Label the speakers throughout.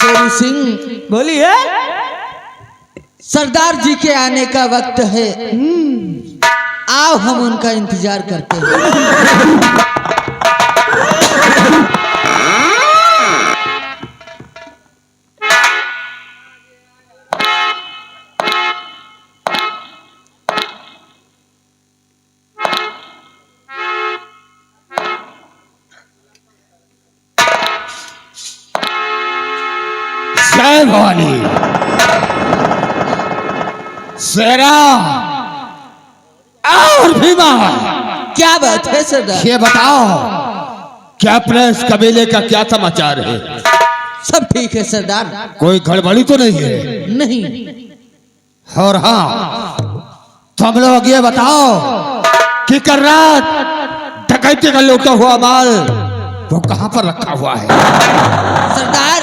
Speaker 1: शेरू सिंह
Speaker 2: बोलिए।
Speaker 1: सरदार जी के आने का वक्त है, आओ हम उनका इंतजार करते हैं।
Speaker 3: जय भवानी। शेरा और भीमा,
Speaker 1: क्या बात है सरदार?
Speaker 3: ये बताओ क्या अपने इस कबीले का क्या समाचार है?
Speaker 1: सब ठीक है सरदार।
Speaker 3: कोई गड़बड़ी तो नहीं है?
Speaker 1: नहीं।
Speaker 3: और हाँ, तुम लोग ये बताओ कि कल रात डकैती का लूटा हुआ माल वो कहां पर रखा हुआ है?
Speaker 1: सरदार,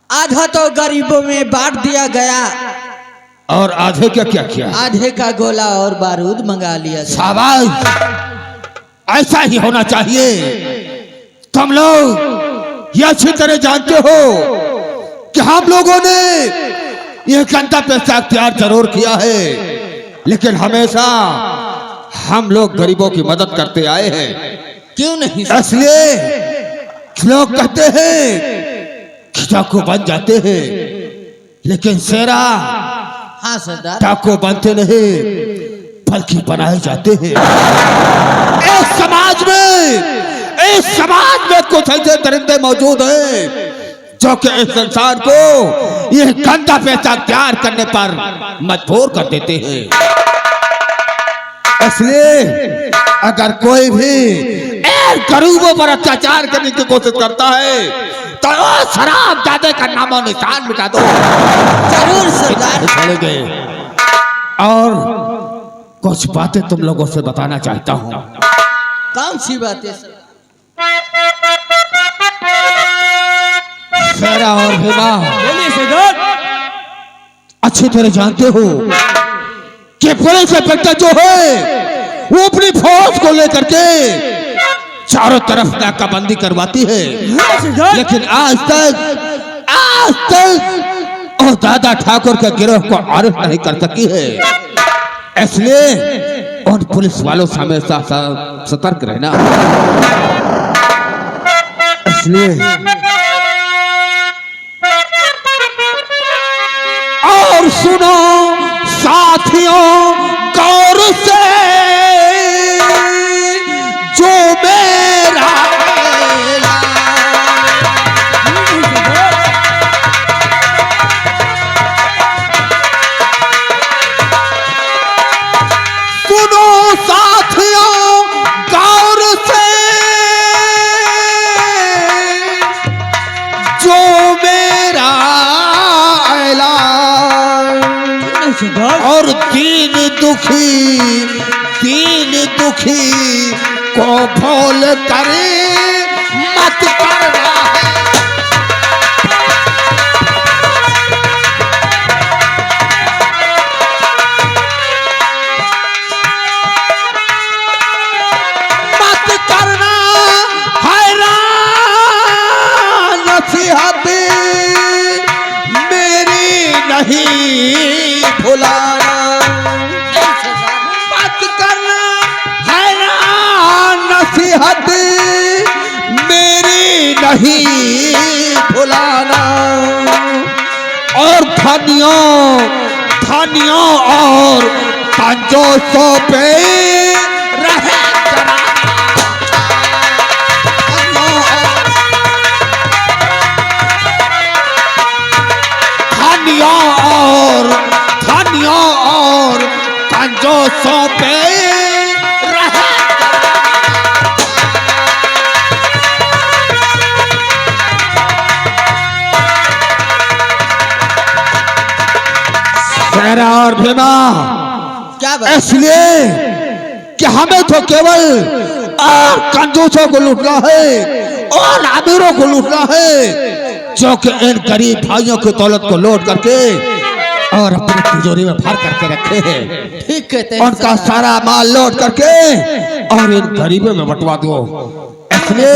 Speaker 1: आधा तो गरीबों में बांट दिया गया
Speaker 3: और आधे क्या क्या किया?
Speaker 1: आधे का गोला और बारूद मंगा लिया।
Speaker 3: शाबाश, ऐसा ही होना चाहिए। तुम लोग ये अच्छी तरह जानते हो कि हम लोगों ने यह गंदा पैसा अख्तियार जरूर किया है, लेकिन हमेशा हम लोग गरीबों की मदद करते आए हैं।
Speaker 1: क्यों नहीं?
Speaker 3: इसलिए लोग कहते हैं डाकू बन जाते हैं, लेकिन शेरा
Speaker 1: हाँ सरदार,
Speaker 3: डाकू बनते नहीं बल्कि बनाए जाते हैं। इस समाज में कुछ ऐसे दरिंदे मौजूद हैं जो कि इस संसार को यह गंदा पैसा तैयार करने पर मजबूर कर देते हैं। इसलिए अगर कोई भी गरीबों पर अत्याचार करने की कोशिश करता है तो शराब दादे का नामो निशान मिटा दो।
Speaker 1: जरूर सरदार।
Speaker 3: छोड़ेंगे। और कुछ बातें तुम लोगों से बताना चाहता हूँ।
Speaker 1: कौन सी बात है सरदार?
Speaker 3: शेरा और भीमा,
Speaker 2: बोलिए सरदार।
Speaker 3: अच्छी तरह जानते हो कि पुलिस इंस्पेक्टर जो है वो अपनी फौज को लेकर के चारों तरफ नाकाबंदी करवाती है, लेकिन आज तक और दादा ठाकुर के गिरोह को आरोप नहीं कर सकी है। इसलिए उन पुलिस वालों से हमेशा सतर्क रहना। इसलिए और सुनो साथियों गौर से, जो मेरा सुनो साथियों गौर से, जो मेरा ऐलान, और दीन दुखी को भूल कर मत करना है। मत करना हैरान, नसीहत मेरी नहीं भुलाना। नसीहत मेरी नहीं भुलाना। और धनियों और कंजूसों पे रहे धनियों और कंजूसों पे और भीमा,
Speaker 1: क्या बात?
Speaker 3: इसलिए कि हमें तो केवल और कंजूसों को लूटना है और अमीरों को लूटना है, जो कि इन गरीब भाइयों की दौलत को लूट करके और अपनी तिजोरी में भर करके रखे हैं।
Speaker 1: ठीक कहते हैं।
Speaker 3: उनका सारा माल लौट करके और इन गरीबों में बंटवा दो। इसलिए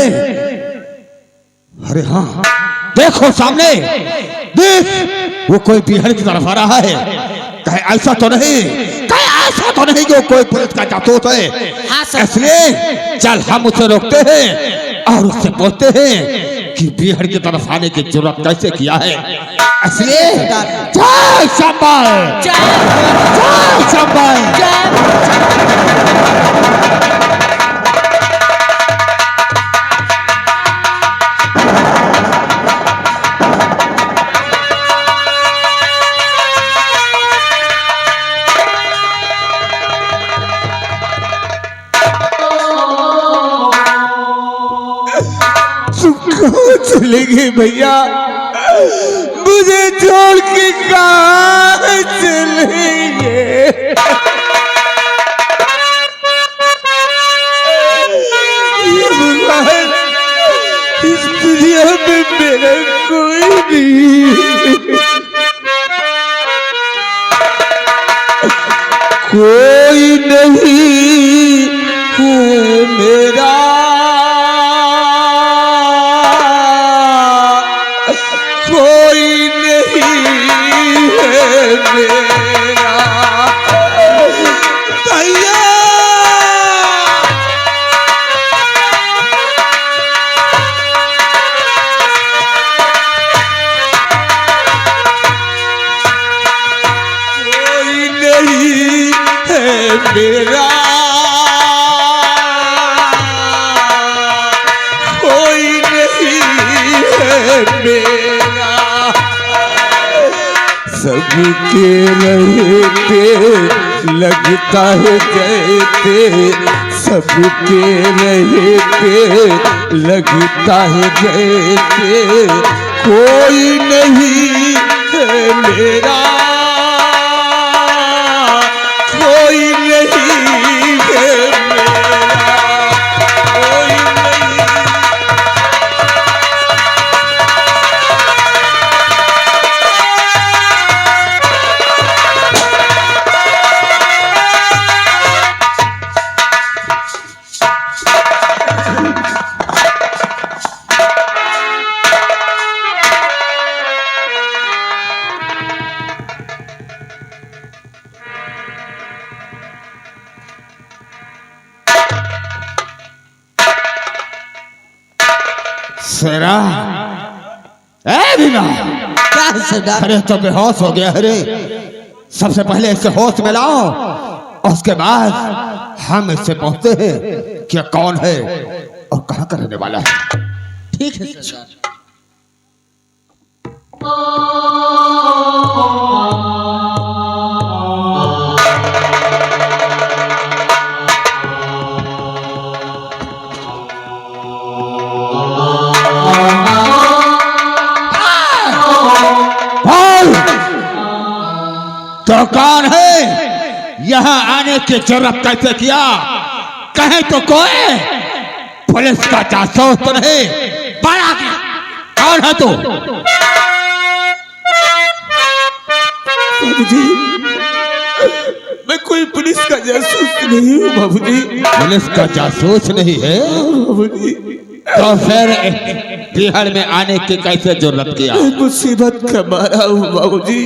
Speaker 3: अरे हाँ, देखो सामने, देख वो कोई बिहड़ की तरफ आ रहा है। कहे ऐसा तो नहीं, कहे ऐसा तो नहीं कि वो कोई पुलिस का जासूस है।
Speaker 1: हाँ सर।
Speaker 3: इसलिए चल हम उसे रोकते हैं और उससे बोलते हैं कि बिहड़ की तरफ आने की जरूरत कैसे किया है। इसलिए जय शंबर, जय शंबर।
Speaker 2: चले गए भैया, मुझे छोड़ के कहाँ चलेंगे? भगवान, इस दुनिया में मेरा कोई नहीं, कोई नहीं है मेरा, कोई नहीं है मेरा भैया। कोई नहीं है मेरा, कोई नहीं है मेरा, सबके रहते लगता है जैसे, सबके रहते लगता है जैसे, कोई नहीं है मेरा, कोई नहीं है मेरा, कोई नहीं।
Speaker 3: सेरा, ए बिना,
Speaker 1: क्या है सरदार?
Speaker 3: अरे तो बेहोश हो गया। अरे सबसे पहले इससे होश में लाओ, उसके बाद हम इससे पूछते हैं कि कौन है और कहाँ का रहने वाला है।
Speaker 1: ठीक है सरदार।
Speaker 3: तो कौन है, यहाँ आने की जरूरत कैसे किया? कहे तो कोई पुलिस का जासूस तो नहीं, बड़ा क्या? कौन है तू?
Speaker 2: बाबूजी, मैं कोई पुलिस का जासूस नहीं हूँ बाबूजी।
Speaker 3: पुलिस का जासूस नहीं है
Speaker 2: बाबूजी,
Speaker 3: तो फिर बिहार में आने की कैसे जरूरत किया?
Speaker 2: मुसीबत का मारा हूँ बाबूजी,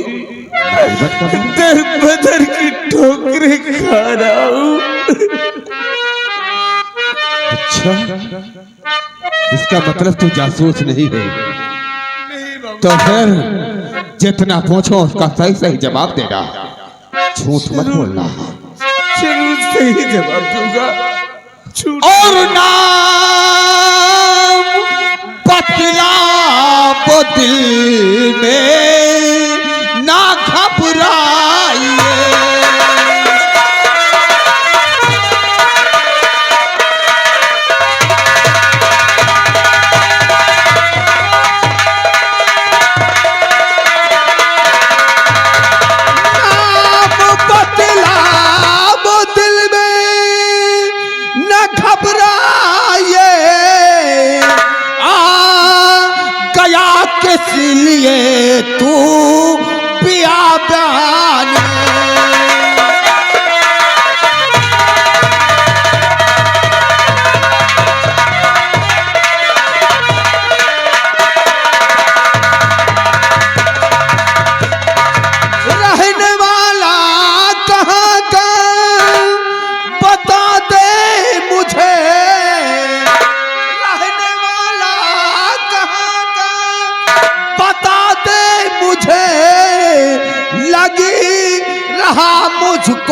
Speaker 2: दर बदर की ठोकरें खा रहा हूँ।
Speaker 3: अच्छा, इसका मतलब तू जासूस नहीं है। तो फिर जितना पूछो उसका सही सही जवाब देना, झूठ मत बोलना।
Speaker 2: जरूर सही जवाब दूंगा।
Speaker 3: और नाम बतला वो दिल में ना घबराइए। इसलिए तू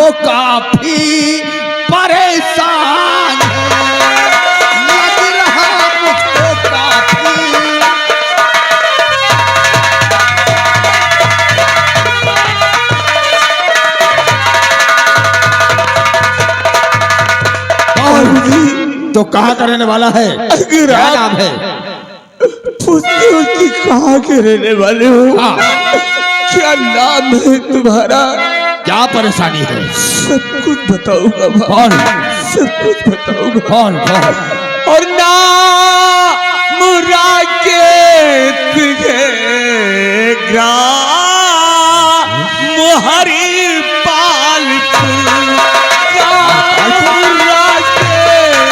Speaker 3: मुझको काफी परेशान है, लग रहा मुझको काफी। तो कहाँ का रहने वाला है?
Speaker 2: अगर
Speaker 3: क्या
Speaker 2: आप
Speaker 3: नाम है?
Speaker 2: पूछते हो कि कहाँ के रहने वाले हो,
Speaker 3: हाँ।
Speaker 2: क्या नाम है तुम्हारा,
Speaker 3: क्या परेशानी है?
Speaker 2: सब कुछ बताऊंगा भाई,
Speaker 3: कौन?
Speaker 2: सब कुछ बताऊंगा।
Speaker 3: कौन कौन?
Speaker 2: और नाम राकेश है ग्राम हरि पालपुर, राकेश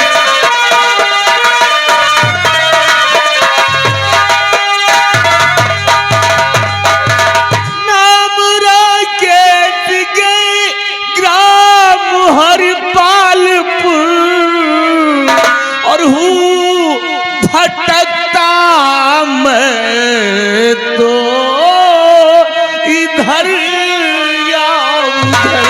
Speaker 2: नाम राकेश के ग्राम हरि पालपुर, और हूँ भटकता मैं तो इधर या उधर।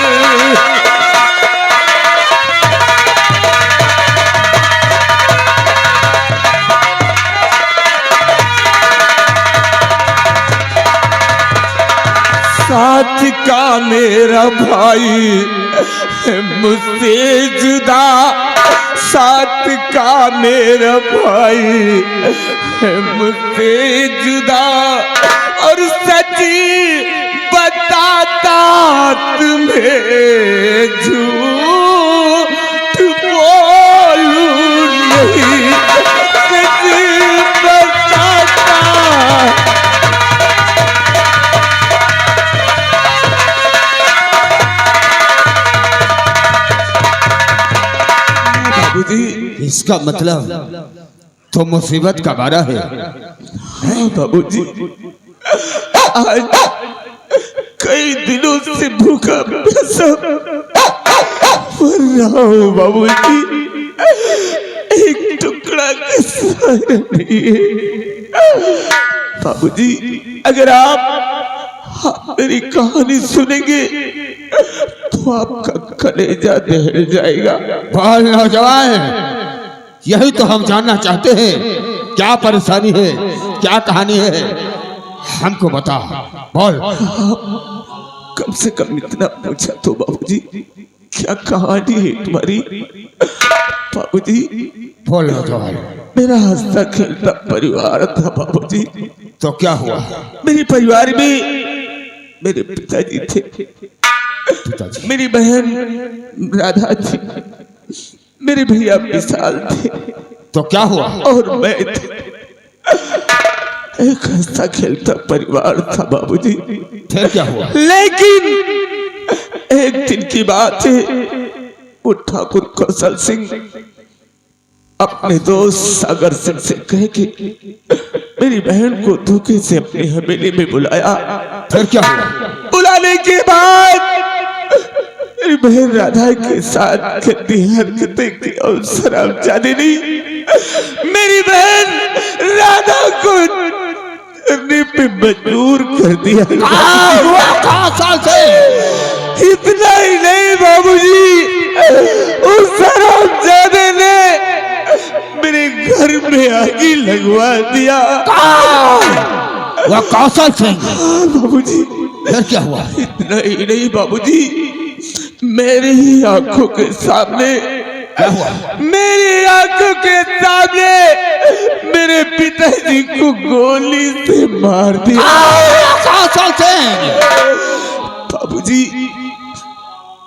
Speaker 2: साथ का मेरा भाई है मुझसे जुदा, साथ का मेरा भाई है मुझसे जुदा, और सच्ची बताता तुम्हें झूठ बोलूं नहीं, सच्ची बताता। बाबूजी,
Speaker 3: इसका मतलब तो मुसीबत का बारा है।
Speaker 2: हाँ बाबूजी, आज कई दिनों से भूखा प्यासा मर रहा हूँ बाबूजी, एक टुकड़ा का सहारा नहीं है। बाबूजी, अगर आप मेरी कहानी सुनेंगे तो आपका कलेजा दहल जाएगा।
Speaker 3: बोल नौजवान, यही तो हम जानना चाहते हैं, क्या परेशानी है, क्या कहानी है, हमको बता। बोल।
Speaker 2: कम से कम इतना पूछा तो बाबूजी, क्या कहानी है तुम्हारी? बाबूजी,
Speaker 3: बोल नौजवान।
Speaker 2: मेरा हंसता खेलता परिवार था बाबूजी।
Speaker 3: तो क्या हुआ?
Speaker 2: मेरे परिवार में मेरे पिताजी थे,
Speaker 3: पिताजी।
Speaker 2: मेरी बहन राधा थी, मेरे भैया विशाल थे,
Speaker 3: तो क्या हुआ?
Speaker 2: और मैं थे। एक हंसता खेलता परिवार था बाबूजी।
Speaker 3: फिर क्या हुआ?
Speaker 2: लेकिन एक दिन की बात है, वो ठाकुर कौशल सिंह अपने दोस्त सागर सिंह से कह के मेरी बहन को धोखे से अपनी हवेली में बुलाया।
Speaker 3: फिर क्या हुआ?
Speaker 2: बुलाने के बाद मेरी बहन राधा के साथ गंदी हरकतें की और शराब जाने नहीं, मेरी बहन राधा को करने पे मजबूर कर दिया।
Speaker 3: साल से
Speaker 2: इतना ही नहीं बाबूजी, उस शराब जाने ने मेरे घर में आगी लगवा दिया।
Speaker 3: वह कौशल सिंह।
Speaker 2: बाबूजी,
Speaker 3: फिर क्या हुआ?
Speaker 2: इतना ही नहीं बाबूजी, मेरी ही आंखों के सामने,
Speaker 3: क्या हुआ?
Speaker 2: मेरी आंखों के सामने मेरे पिताजी को गोली से मार दिया।
Speaker 3: कौशल सिंह।
Speaker 2: बाबूजी,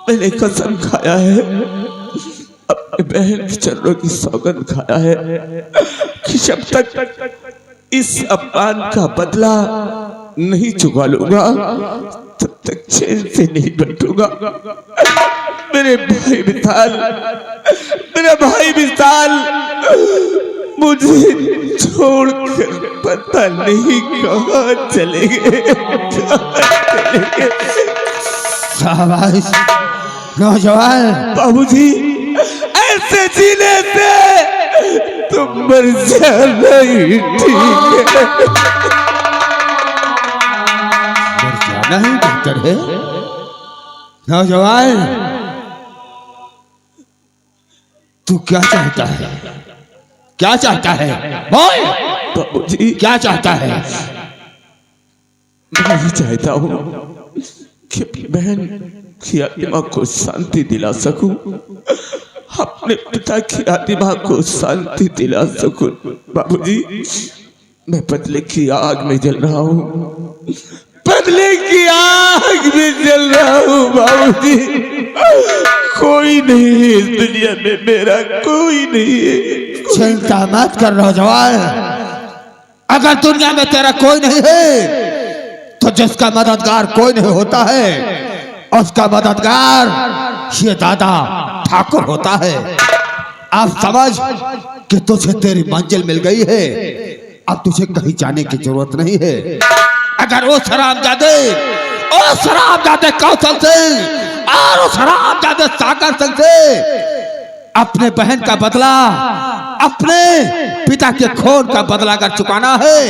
Speaker 2: मैंने कसम खाया है, अपने बहन के चरणों की सौगंध खाया है कि जब तक इस अपमान का बदला नहीं चुका लूंगा तब तक चैन से नहीं बैठूंगा। मेरे भाई विशाल मुझे छोड़कर पता नहीं कहाँ चले गए।
Speaker 3: शाबाश नौजवान।
Speaker 2: बाबूजी, ऐसे जीने से तुम मर जाना ही ठीक है।
Speaker 3: मर जाना ही बेहतर है नौजवान। तू क्या चाहता है? क्या चाहता है बोल?
Speaker 2: बाबूजी
Speaker 3: क्या चाहता है?
Speaker 2: मैं ये चाहता हूँ कि अपनी बहन की आत्मा को शांति दिला सकूं, अपने पिता की आत्मा को शांति दिला सकूं। बाबूजी मैं बदले की आग में जल रहा हूँ, बदले की आग में जल रहा हूँ बाबूजी। कोई नहीं है इस दुनिया में, मेरा कोई नहीं है।
Speaker 3: चिंता मत कर नौजवान, अगर दुनिया में तेरा कोई नहीं है तो जिसका मददगार कोई नहीं होता है उसका मददगार ये दादा ठाकुर होता है। अब समझ कि तुझे तेरी मंजिल मिल गई है, अब तुझे कहीं जाने की जरूरत नहीं है। अगर वो शराबजादे कौशल सिंह और उस शराबजादे सागर सिंह से अपने बहन का बदला, अपने पिता के खून का बदला अगर चुकाना है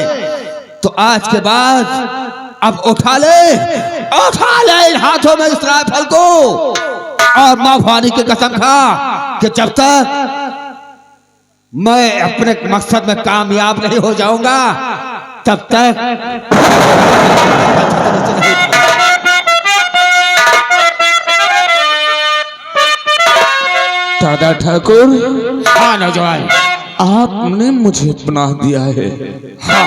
Speaker 3: तो आज के बाद अब उठा ले इन हाथों में इस राइफल को और मां भवानी की कसम खा कि जब तक मैं अपने मकसद में कामयाब नहीं हो जाऊंगा तब तक
Speaker 2: दादा ठाकुर।
Speaker 3: हाँ नौजवान,
Speaker 2: आपने मुझे पनाह दिया है।
Speaker 3: हाँ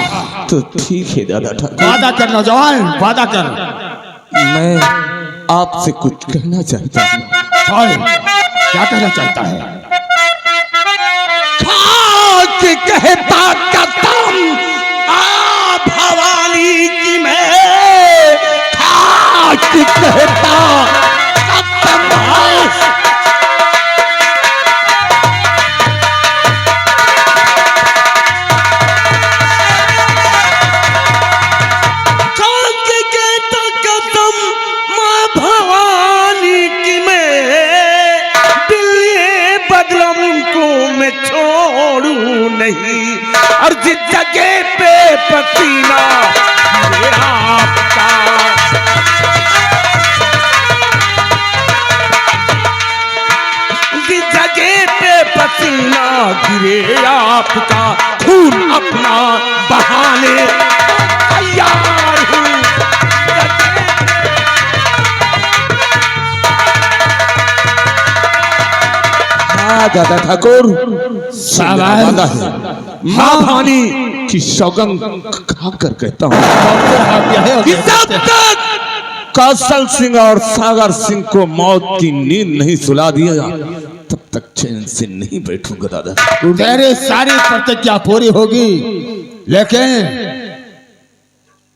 Speaker 2: तो ठीक है दादा ठाकुर,
Speaker 3: वादा कर नौजवान, वादा कर।
Speaker 2: मैं आपसे कुछ कहना चाहता हूँ।
Speaker 3: और क्या कहना चाहता है?
Speaker 2: कहता कसम आ भवानी की मैं, कहता नहीं, और जिस जगह पे पसीना गिरे आपका, जिस जगह पे पसीना गिरे आपका, खून अपना बहाने तैयार हूँ। दादा ठाकुर वादा है, मां भवानी की सौगंध खाकर कहता हूँ कि जब तक कौशल सिंह और सागर सिंह को मौत की नींद नहीं सुला दिया तब तक चैन से नहीं बैठूंगा दादा।
Speaker 3: तेरी सारी प्रतिज्ञा पूरी होगी, लेकिन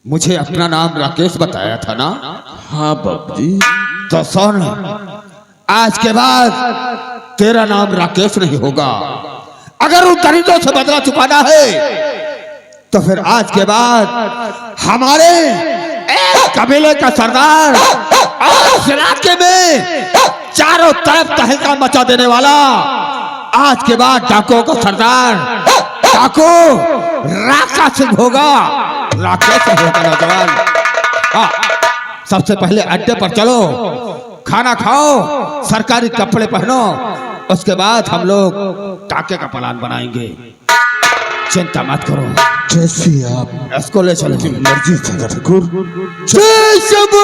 Speaker 3: मुझे अपना नाम राकेश बताया था ना?
Speaker 2: हाँ बाबूजी।
Speaker 3: तो सुन, आज के बाद तेरा नाम राकेश नहीं होगा। अगर उन दरिंदों से बदला चुकाना है तो फिर आज के बाद हमारे एक कबीले का सरदार और इस इलाके में चारों तरफ तहलका मचा देने वाला आज के बाद डाकुओं का सरदार डाकू राकेश सिंह होगा। राकेश सिंह होगा नौजवान। हाँ, सबसे पहले अड्डे पर चलो, खाना खाओ, सरकारी कपड़े पहनो, उसके बाद हम लोग टाके का प्लान बनाएंगे। चिंता मत करो,
Speaker 2: जैसे आप
Speaker 3: इसको ले चलो।
Speaker 2: मर्जी दादा ठाकुर।
Speaker 3: जय शंभू।